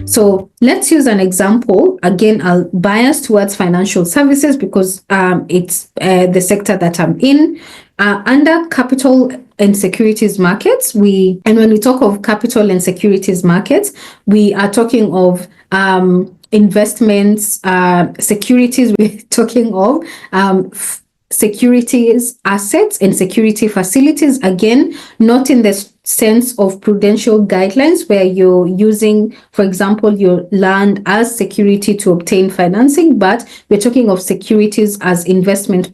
So let's use an example. Again, I'll bias towards financial services because it's the sector that I'm in. Under capital and securities markets, when we talk of capital and securities markets, we are talking of investments, securities. We're talking of securities assets and security facilities, again, not in the sense of prudential guidelines where you're using, for example, your land as security to obtain financing, but we're talking of securities as investment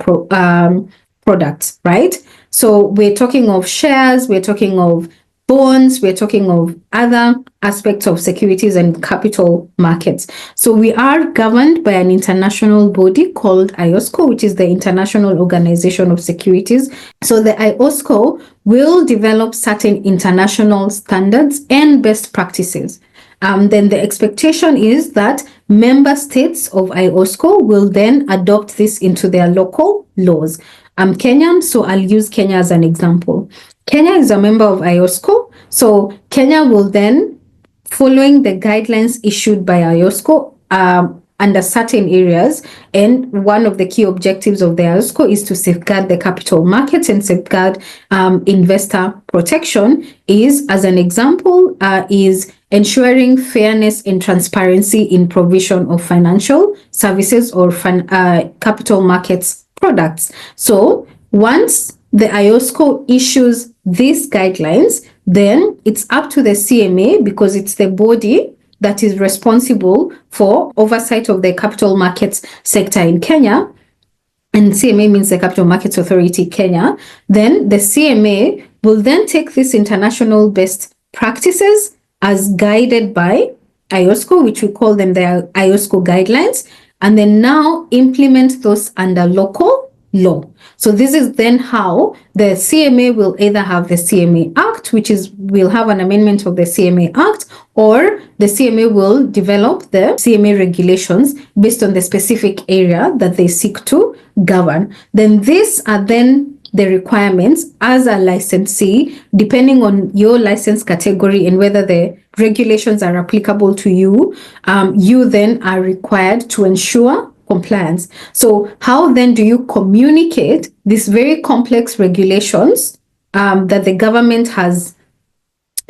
products, right? So we're talking of shares, we're talking of bonds, we're talking of other aspects of securities and capital markets. So we are governed by an international body called IOSCO, which is the International Organization of Securities. So the IOSCO will develop certain international standards and best practices. Then the expectation is that member states of IOSCO will then adopt this into their local laws. I'm Kenyan, so I'll use Kenya as an example. Kenya is a member of IOSCO, so Kenya will then, following the guidelines issued by IOSCO under certain areas, and one of the key objectives of the IOSCO is to safeguard the capital markets and safeguard investor protection, is, as an example, is ensuring fairness and transparency in provision of financial services or capital markets products. So once the IOSCO issues these guidelines, then it's up to the CMA, because it's the body that is responsible for oversight of the capital markets sector in Kenya, and CMA means the Capital Markets Authority Kenya. Then the CMA will then take these international best practices as guided by IOSCO, which we call them the IOSCO guidelines, and then now implement those under local law. So this is then how the CMA will either have the CMA Act, which is, we'll have an amendment of the CMA Act, or the CMA will develop the CMA regulations based on the specific area that they seek to govern. Then these are then the requirements as a licensee, depending on your license category and whether the regulations are applicable to you, you then are required to ensure compliance. So how then do you communicate these very complex regulations that the government has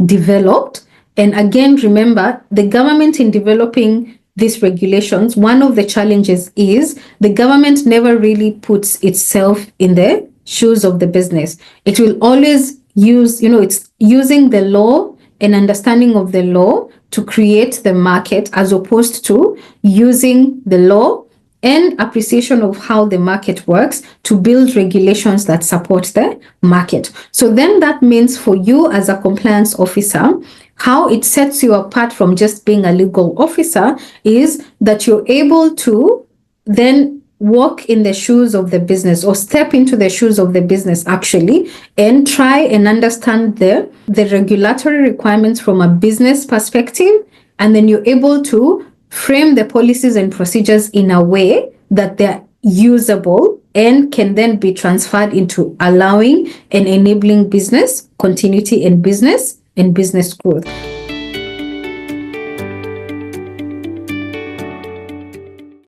developed? And again, remember, the government in developing these regulations, one of the challenges is the government never really puts itself in the shoes of the business. It will always use, it's using the law and understanding of the law to create the market, as opposed to using the law and appreciation of how the market works to build regulations that support the market. So then that means for you as a compliance officer, how it sets you apart from just being a legal officer is that you're able to then walk in the shoes of the business, or step into the shoes of the business actually, and try and understand the regulatory requirements from a business perspective. And then you're able to frame the policies and procedures in a way that they're usable and can then be transferred into allowing and enabling business continuity and business growth.